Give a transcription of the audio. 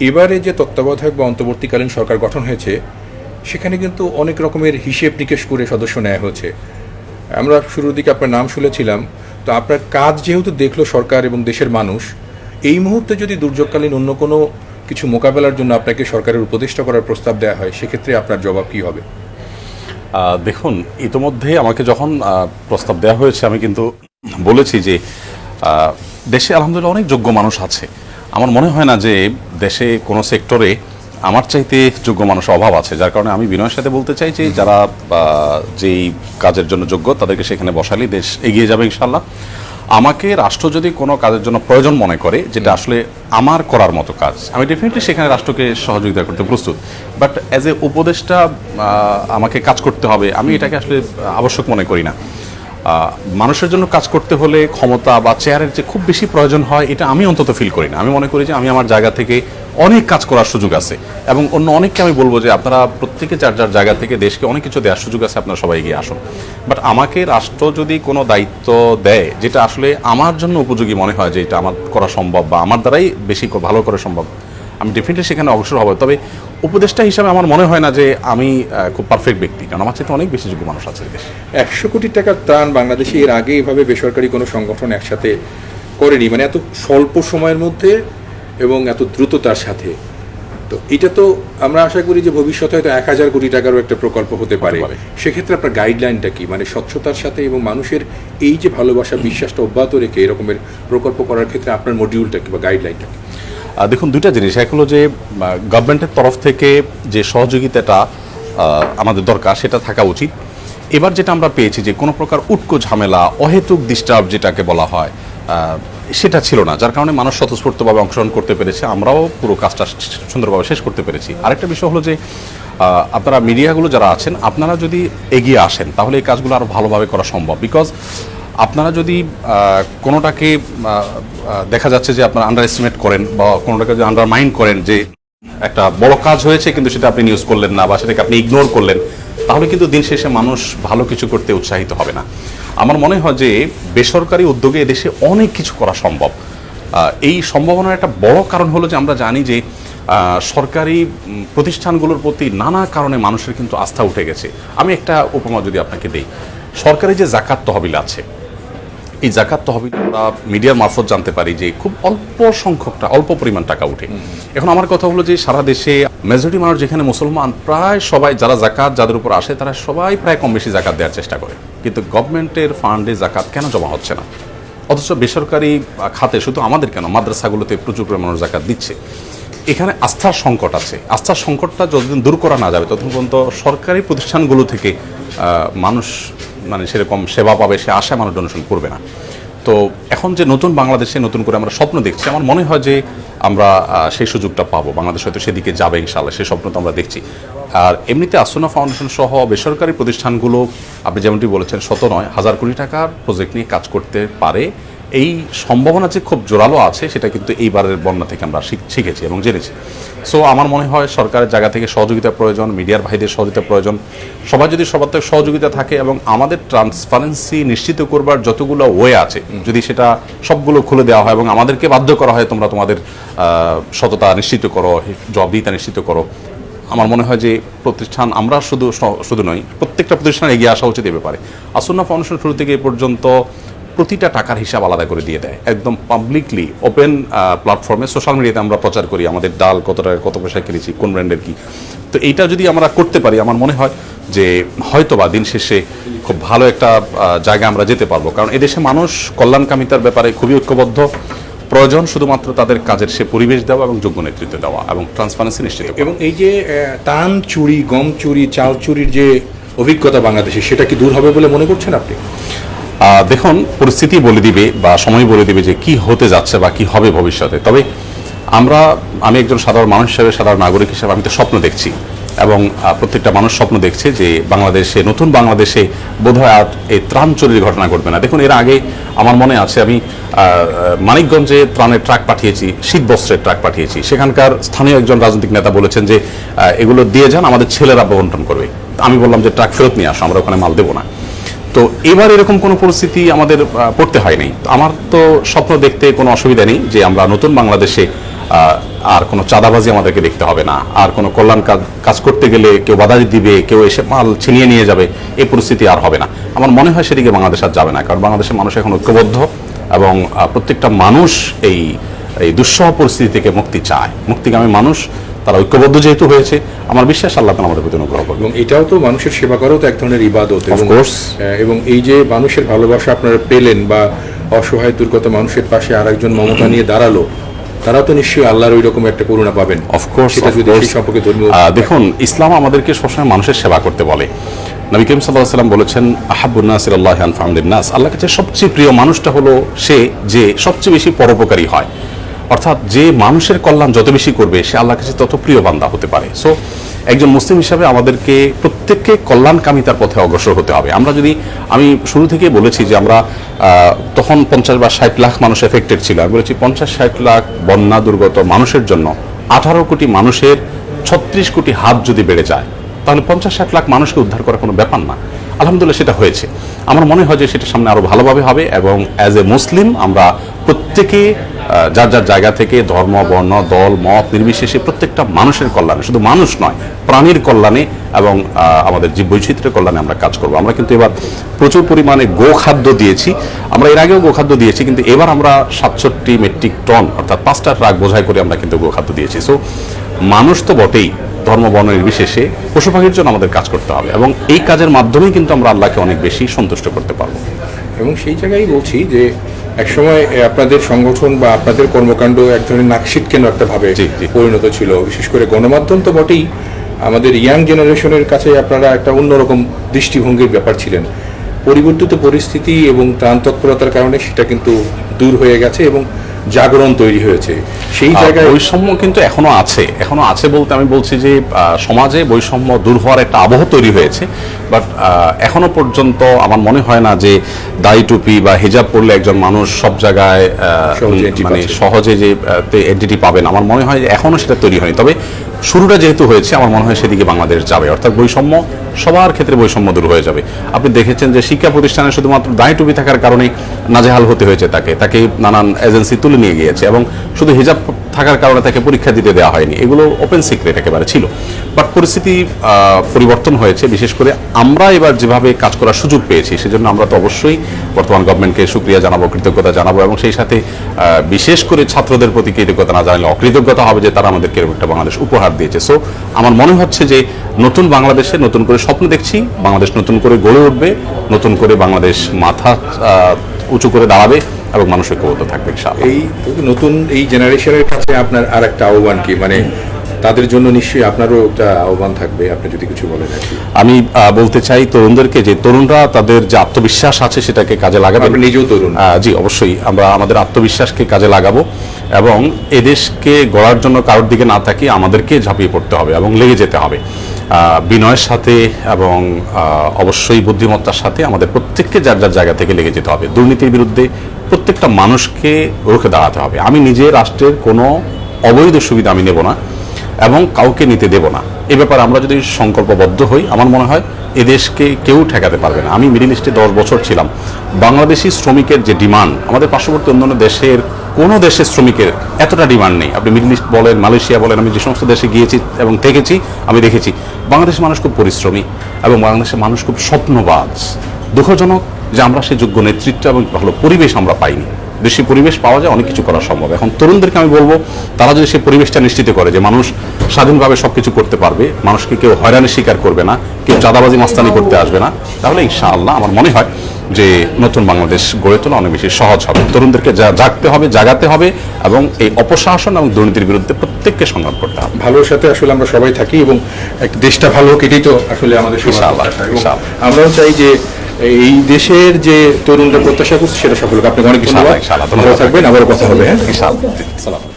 এবারে যে তত্ত্বাবধায়ক বা অন্তর্বর্তীকালীন সরকার গঠন হয়েছে সেখানে কিন্তু অনেক রকমের হিসেব নিকেশ করে সদস্য নেওয়া হয়েছে। আমরা শুরুর দিকে আপনার নাম শুনেছিলাম, তো আপনার কাজ যেহেতু দেখলো সরকার এবং দেশের মানুষ, এই মুহূর্তে যদি দুর্যোগকালীন অন্য কোনো কিছু মোকাবেলার জন্য আপনাকে সরকারের উপদেষ্টা করার প্রস্তাব দেওয়া হয়, সেক্ষেত্রে আপনার জবাব কী হবে? দেখুন, ইতোমধ্যে আমাকে যখন প্রস্তাব দেওয়া হয়েছে আমি কিন্তু বলেছি যে দেশে আলহামদুলিল্লাহ অনেক যোগ্য মানুষ আছে। আমার মনে হয় না যে দেশে কোনো সেক্টরে আমার চাইতে যোগ্য মানুষের অভাব আছে, যার কারণে আমি বিনয়ের সাথে বলতে চাই যে যারা যেই কাজের জন্য যোগ্য তাদেরকে সেখানে বসালেই দেশ এগিয়ে যাবে ইনশাল্লাহ। আমাকে রাষ্ট্র যদি কোনো কাজের জন্য প্রয়োজন মনে করে যেটা আসলে আমার করার মতো কাজ, আমি ডেফিনেটলি সেখানে রাষ্ট্রকে সহযোগিতা করতে প্রস্তুত। বাট অ্যাজ এ উপদেষ্টা আমাকে কাজ করতে হবে, আমি এটাকে আসলে আবশ্যক মনে করি না। মানুষের জন্য কাজ করতে হলে ক্ষমতা বা চেয়ারের যে খুব বেশি প্রয়োজন হয় এটা আমি অন্তত ফিল করি না। আমি মনে করি যে আমি আমার জায়গা থেকে অনেক কাজ করার সুযোগ আছে, এবং অন্য অনেককে আমি বলবো যে আপনারা প্রত্যেকে যার যার জায়গা থেকে দেশকে অনেক কিছু দেওয়ার সুযোগ আছে, আপনারা সবাই এগিয়ে আসুন। বাট আমাকে রাষ্ট্র যদি কোনো দায়িত্ব দেয় যেটা আসলে আমার জন্য উপযোগী মনে হয় যে এটা আমার করা সম্ভব বা আমার দ্বারাই বেশি ভালো করা সম্ভব, আমি ডেফিনেটলি সেখানে অগ্রসর হব। তবে উপদেষ্টা হিসাবে আমার মনে হয় না যে আমি খুব পারফেক্ট ব্যক্তি, কারণ আমার চাইতে অনেক বেশি যোগ্য মানুষ আছে দেশে। 100 কোটি টাকার ত্রাণ বাংলাদেশে এর আগে এভাবে বেসরকারি কোনো সংগঠন একসাথে করেনি, মানে এত স্বল্প সময়ের মধ্যে এবং এত দ্রুততার সাথে। তো এটা তো আমরা আশা করি যে ভবিষ্যতে হয়তো 1000 কোটি টাকারও একটা প্রকল্প হতে পারে। সেক্ষেত্রে আপনার গাইডলাইনটা কি, মানে স্বচ্ছতার সাথে এবং মানুষের এই যে ভালোবাসা বিশ্বাসটা অব্যাহত রেখে এরকমের প্রকল্প করার ক্ষেত্রে আপনার মডিউলটা কি বা গাইডলাইনটা কি? দেখুন, দুইটা জিনিস। এক হলো যে গভর্নমেন্টের তরফ থেকে যে সহযোগিতাটা আমাদের দরকার সেটা থাকা উচিত। এবার যেটা আমরা পেয়েছি যে কোনো প্রকার উটকো ঝামেলা, অহেতুক ডিস্টার্ব যেটাকে বলা হয়, সেটা ছিল না, যার কারণে মানুষ স্বতঃস্ফূর্তভাবে অংশগ্রহণ করতে পেরেছে, আমরাও পুরো কাজটা সুন্দরভাবে শেষ করতে পেরেছি। আরেকটা বিষয় হলো যে আপনারা মিডিয়াগুলো যারা আছেন আপনারা যদি এগিয়ে আসেন তাহলে এই কাজগুলো আরও ভালোভাবে করা সম্ভব। বিকজ আপনারা যদি কোনোটাকে দেখা যাচ্ছে যে আপনারা আন্ডার এস্টিমেট করেন বা কোনোটাকে যদি আন্ডারমাইন্ড করেন যে একটা বড় কাজ হয়েছে কিন্তু সেটা আপনি নিউজ করলেন না বা সেটাকে আপনি ইগনোর করলেন, তাহলে কিন্তু দিন শেষে মানুষ ভালো কিছু করতে উৎসাহিত হবে না। আমার মনে হয় যে বেসরকারি উদ্যোগে এদেশে অনেক কিছু করা সম্ভব। এই সম্ভাবনার একটা বড় কারণ হলো যে আমরা জানি যে সরকারি প্রতিষ্ঠানগুলোর প্রতি নানা কারণে মানুষের কিন্তু আস্থা উঠে গেছে। আমি একটা উপমা যদি আপনাকে দিই, সরকারি যে জাকাত তহবিল আছে, এই জাকাত তহবিল আমরা মিডিয়ার মারফত জানতে পারি যে খুব অল্প পরিমাণ টাকা উঠে। এখন আমার কথা হলো যে সারা দেশে মেজরিটি মানুষ যেখানে মুসলমান, প্রায় সবাই যারা জাকাত যাদের উপর আসে তারা সবাই প্রায় কম বেশি জাকাত দেওয়ার চেষ্টা করে, কিন্তু গভর্নমেন্টের ফান্ডে জাকাত কেন জমা হচ্ছে না? অথচ বেসরকারি খাতে, শুধু আমাদের কেন, মাদ্রাসাগুলোতে প্রচুর পরিমাণ মানুষ জাকাত দিচ্ছে। এখানে আস্থার সংকট আছে। আস্থার সংকটটা যতদিন দূর করা না যাবে ততদিন পর্যন্ত সরকারি প্রতিষ্ঠানগুলো থেকে মানুষ মানে সেরকম সেবা পাবে সে আশায় মানুষ ডোনেশন করবে না। তো এখন যে নতুন বাংলাদেশে নতুন করে আমরা স্বপ্ন দেখছি, আমার মনে হয় যে আমরা সেই সুযোগটা পাবো, বাংলাদেশ হয়তো সেদিকে যাবে ইনশাআল্লাহ, সেই স্বপ্ন তো আমরা দেখছি। আর এমনিতে আসুনা ফাউন্ডেশন সহ বেসরকারি প্রতিষ্ঠানগুলো আপনি যেমনটি বলেছেন 1000 কোটি টাকার প্রজেক্ট নিয়ে কাজ করতে পারে, এই সম্ভাবনা যে খুব জোরালো আছে সেটা কিন্তু এইবারের বন্যা থেকে আমরা শিখেছি এবং জেনেছি। সো আমার মনে হয় সরকারের জায়গা থেকে সহযোগিতা প্রয়োজন, মিডিয়ার ভাইদের সহযোগিতা প্রয়োজন। সবাই যদি সবার থেকে সহযোগিতা থাকে এবং আমাদের ট্রান্সপারেন্সি নিশ্চিত করবার যতগুলো ওয়ে আছে যদি সেটা সবগুলো খুলে দেওয়া হয় এবং আমাদেরকে বাধ্য করা হয় তোমরা তোমাদের সততা নিশ্চিত করো, জবাবদিহিতা নিশ্চিত করো, আমার মনে হয় যে প্রতিষ্ঠান, আমরা শুধু নয়, প্রত্যেকটা প্রতিষ্ঠান এগিয়ে আসা উচিত এ ব্যাপারে। আসুনা ফাউন্ডেশন শুরু থেকে এ পর্যন্ত প্রতিটা টাকার হিসাব আলাদা করে দিয়ে দেয়, একদম পাবলিকলি ওপেন প্ল্যাটফর্মে, সোশ্যাল মিডিয়াতে আমরা প্রচার করি আমাদের ডাল কত টাকার কত পয়সা কিনেছি, কোন ব্র্যান্ডের কি। তো এইটা যদি আমরা করতে পারি আমার মনে হয় যে হয়তোবা দিন শেষে খুব ভালো একটা জায়গায় আমরা যেতে পারবো, কারণ এদেশে মানুষ কল্যাণকামিতার ব্যাপারে খুবই ঐক্যবদ্ধ। প্রয়োজন শুধুমাত্র তাদের কাজের সে পরিবেশ দেওয়া এবং যোগ্য নেতৃত্ব দেওয়া এবং ট্রান্সপারেন্সি নিশ্চিত। এবং এই যে ত্রাণ চুরি, গম চুরি, চাল চুরির যে অভিজ্ঞতা বাংলাদেশে, সেটা কি দূর হবে বলে মনে করছেন আপনি? দেখুন, পরিস্থিতি বলে দিবে বা সময় বলে দিবে যে কি হতে যাচ্ছে বা কি হবে ভবিষ্যতে। তবে আমি একজন সাধারণ মানুষ হিসেবে, সাধারণ নাগরিক হিসেবে আমি তো স্বপ্ন দেখছি এবং প্রত্যেকটা মানুষ স্বপ্ন দেখছে যে বাংলাদেশে, নতুন বাংলাদেশে বোধহয় আর এই ত্রাণ চুরির ঘটনা ঘটবে না। দেখুন, এর আগে আমার মনে আছে আমি মানিকগঞ্জে ত্রাণের ট্রাক পাঠিয়েছি, শীতবস্ত্রের ট্রাক পাঠিয়েছি। সেখানকার স্থানীয় একজন রাজনৈতিক নেতা বলেছেন যে এগুলো দিয়ে যান, আমাদের ছেলেরা বন্টন করবে। আমি বললাম যে ট্রাক ফেরত নিয়ে আসো, আমরা ওখানে মাল দেবো না। তো এবার এরকম কোনো পরিস্থিতি আমাদের পড়তে হয়নি। আমার তো স্বপ্ন দেখতে কোনো অসুবিধা নেই যে আমরা নতুন বাংলাদেশে আর কোনো চাঁদাবাজি আমাদেরকে দেখতে হবে না, আর কোনো কল্যাণ কাজ করতে গেলে কেউ বাধা দিবে, কেউ এসে মাল ছিনিয়ে নিয়ে যাবে, এই পরিস্থিতি আর হবে না। আমার মনে হয় সেদিকে বাংলাদেশ আর যাবে না, কারণ বাংলাদেশের মানুষ এখন ঐক্যবদ্ধ এবং প্রত্যেকটা মানুষ এই দুঃসহ পরিস্থিতি থেকে মুক্তি চায়, মুক্তিগামী মানুষ, তারা ঐক্যবদ্ধ যেহেতু হয়েছে, আমার বিশ্বাস আল্লাহ তাআলা আমাদের প্রতি অনুগ্রহ করবেন। এবং এটাও তো মানুষের সেবা করাও তো এক ধরনের ইবাদত, এবং এই যে মানুষের ভালোবাসা আপনারা পেলেন বা অসহায় দুর্গত মানুষের পাশে আরেকজন মমতা নিয়ে দাঁড়ালো, তারা তো নিশ্চয়ই আল্লাহর ওই রকম একটা করুণা পাবেন। অফকোর্স, সম্পর্কে দেখুন, ইসলাম আমাদেরকে সবসময় মানুষের সেবা করতে বলে। নবী করিম সাল্লাল্লাহু আলাইহি ওয়াসাল্লাম বলেছেন, আহাব্বুন নাসি ইলাল্লাহি আনফাউহুম লিন-নাস, আল্লাহর কাছে সবচেয়ে প্রিয় মানুষটা হলো সে যে সবচেয়ে বেশি পরোপকারী হয়, অর্থাৎ যে মানুষের কল্যাণ যত বেশি করবে সে আল্লাহর কাছে তত প্রিয় বান্দা হতে পারে। সো একজন মুসলিম হিসাবে আমাদেরকে প্রত্যেককে কল্যাণকামিতার পথে অগ্রসর হতে হবে। আমরা যদি, আমি শুরু থেকেই বলেছি যে আমরা তখন 50 বা 60 লাখ মানুষ এফেক্টেড ছিল, আমি বলেছি 50-60 লাখ বন্যা দুর্গত মানুষের জন্য 18 কোটি মানুষের 36 কোটি হাত যদি বেড়ে যায়, তাহলে 50-60 লাখ মানুষকে উদ্ধার করা কোনো ব্যাপার না। আলহামদুলিল্লাহ সেটা হয়েছে। আমার মনে হয় যে সেটা সামনে আরো ভালোভাবে হবে, এবং অ্যাজ এ মুসলিম আমরা প্রত্যেকে যার যার জায়গা থেকে ধর্ম, বর্ণ, দল, মত নির্বিশেষে প্রত্যেকটা মানুষের কল্যাণে, শুধু মানুষ নয়, প্রাণীর কল্যাণে এবং আমাদের জীব বৈচিত্র্যের কল্যাণে আমরা কাজ করব। আমরা কিন্তু এবার প্রচুর পরিমাণে গোখাদ্য দিয়েছি, আমরা এর আগেও গোখাদ্য দিয়েছি, কিন্তু এবার আমরা 67 মেট্রিক টন অর্থাৎ 5টা ট্রাক বোঝাই করে আমরা কিন্তু গোখাদ্য দিয়েছি। সো মানুষ তো বটেই, ধর্ম বর্ণ নির্বিশেষে পশু পাখির জন্য আমাদের কাজ করতে হবে, এবং এই কাজের মাধ্যমেই কিন্তু আমরা আল্লাহকে অনেক বেশি সন্তুষ্ট করতে পারবো। এবং সেই জায়গায় বলছি যে একসময় আপনাদের সংগঠন বা আপনাদের কর্মকাণ্ড এক ধরনের নাকশিট কেন একটা ভাবে পরিণত ছিল, বিশেষ করে গণমাধ্যম তো বটেই, আমাদের ইয়াং জেনারেশনের কাছে আপনারা একটা অন্যরকম দৃষ্টিভঙ্গির ব্যাপার ছিলেন। পরিবর্তিত পরিস্থিতি এবং ত্রাণ তৎপরতার কারণে সেটা কিন্তু দূর হয়ে গেছে এবং জাগরণ তৈরি হয়েছে। সেই জায়গায় বৈষম্য কিন্তু এখনো আছে বলতে আমি বলছি যে সমাজে বৈষম্য দূর হওয়ার একটা আবহ তৈরি হয়েছে, বাট এখনো পর্যন্ত আমার মনে হয় না যে দাড়ি টুপি বা হিজাব পরলে একজন মানুষ সব জায়গায় মানে সহজে যে এন্টিটি পাবেন, আমার মনে হয় এখনো সেটা তৈরি হয়নি। তবে শুরুটা যেহেতু হয়েছে, আমার মনে হয় সেদিকে বাংলাদেশ যাবে, অর্থাৎ বৈষম্য সবার ক্ষেত্রে বৈষম্য দূর হয়ে যাবে। আপনি দেখেছেন যে শিক্ষা প্রতিষ্ঠানে শুধুমাত্র দাড়ি টুপি থাকার কারণেই নাজেহাল হতে হয়েছে, তাকে নানান এজেন্সি তুলে নিয়ে গিয়েছে, এবং শুধু হিজাব থাকার কারণে তাকে পরীক্ষা দিতে দেওয়া হয়নি, এগুলো ওপেন সিক্রেট একেবারে ছিল। বাট পরিস্থিতি পরিবর্তন হয়েছে, বিশেষ করে আমরা এবার যেভাবে কাজ করার সুযোগ পেয়েছি, সেজন্য আমরা তো অবশ্যই বর্তমান গভর্নমেন্টকে শুকরিয়া জানাবো, কৃতজ্ঞতা জানাবো, এবং সেই সাথে বিশেষ করে ছাত্রদের প্রতি কৃতজ্ঞতা না জানালে অকৃতজ্ঞতা হবে যে তারা আমাদেরকে এরকম একটা বাংলাদেশ উপহার দিয়েছে। সো আমার মনে হচ্ছে যে নতুন বাংলাদেশে নতুন করে স্বপ্ন দেখছি, বাংলাদেশ নতুন করে গড়ে উঠবে, নতুন করে বাংলাদেশ মাথা উঁচু করে দাঁড়াবে এবং মানুষ ঐক্যবদ্ধ থাকবে ইনশাআল্লাহ। এই নতুন এই জেনারেশনের কাছে আপনার আর একটা আহ্বান কি, মানে তাদের জন্য নিশ্চয়ই আপনারও একটা আহ্বান থাকবে, আপনি যদি কিছু বলেন। আমি বলতে চাই তরুণদেরকে যে তরুণরা তাদের যে আত্মবিশ্বাস আছে সেটাকে কাজে লাগাবে। আপনি নিজেও তরুণ। জি অবশ্যই, আমরা আমাদের আত্মবিশ্বাসকে কাজে লাগাবো এবং এদেশকে গড়ার জন্য কারোর দিকে না তাকিয়ে আমাদেরকে ঝাঁপিয়ে পড়তে হবে এবং লেগে যেতে হবে বিনয়ের সাথে, এবং অবশ্যই বুদ্ধিমত্তার সাথে আমাদের প্রত্যেককে যার যার জায়গা থেকে লেগে যেতে হবে। দুর্নীতির বিরুদ্ধে প্রত্যেকটা মানুষকে রুখে দাঁড়াতে হবে। আমি নিজে রাষ্ট্রের কোনো অবৈধ সুবিধা আমি নেব না এবং কাউকে নিতে দেব না। এ ব্যাপারে আমরা যদি সংকল্পবদ্ধ হই, আমার মনে হয় এদেশকে কেউ ঠেকাতে পারবে না। আমি মিডল ইস্টে 10 বছর ছিলাম। বাংলাদেশি শ্রমিকের যে ডিমান্ড, আমাদের পার্শ্ববর্তী অন্যান্য দেশের কোনো দেশের শ্রমিকের এতটা ডিমান্ড নেই। আপনি মিডল ইস্ট বলেন, মালয়েশিয়া বলেন, আমি যে সমস্ত দেশে গিয়েছি এবং থেকেছি, আমি দেখেছি বাংলাদেশের মানুষ খুব পরিশ্রমী এবং বাংলাদেশের মানুষ খুব স্বপ্নবাজ। দুঃখজনক যে আমরা সেই যোগ্য নেতৃত্ব এবং ভালো পরিবেশ আমরা পাইনি। দেশি পরিবেশ পাওয়া যায়, অনেক কিছু করা সম্ভব। এখন তরুণদেরকে আমি বলবো, তারা যদি সেই পরিবেশটা নিশ্চিত করে যে মানুষ স্বাধীনভাবে সবকিছু করতে পারবে, মানুষকে কেউ হয়রানির শিকার করবে না, কেউ চাঁদাবাজি মাস্তানি করতে আসবে না, তাহলে ইনশাআল্লাহ আমার মনে হয় যে নতুন বাংলাদেশ গড়ে তোলা অনেক বেশি সহজ হবে। তরুণদেরকে জাগতে হবে, জাগাতে হবে এবং এই অপশাসন এবং দুর্নীতির বিরুদ্ধে প্রত্যেককে সংগ্রাম করতে হবে। ভালোর সাথে আসলে আমরা সবাই থাকি এবং দেশটা ভালো হোক, এটাই তো আসলে আমাদের আমরাও চাই যে এই দেশের যে তরুণরা প্রত্যাশা করছে সেটা সফল হোক। আপনাকে অনেক ধন্যবাদ, ভালো থাকবেন, আবারও কথা হবে। হ্যাঁ, ইনশাআল্লাহ।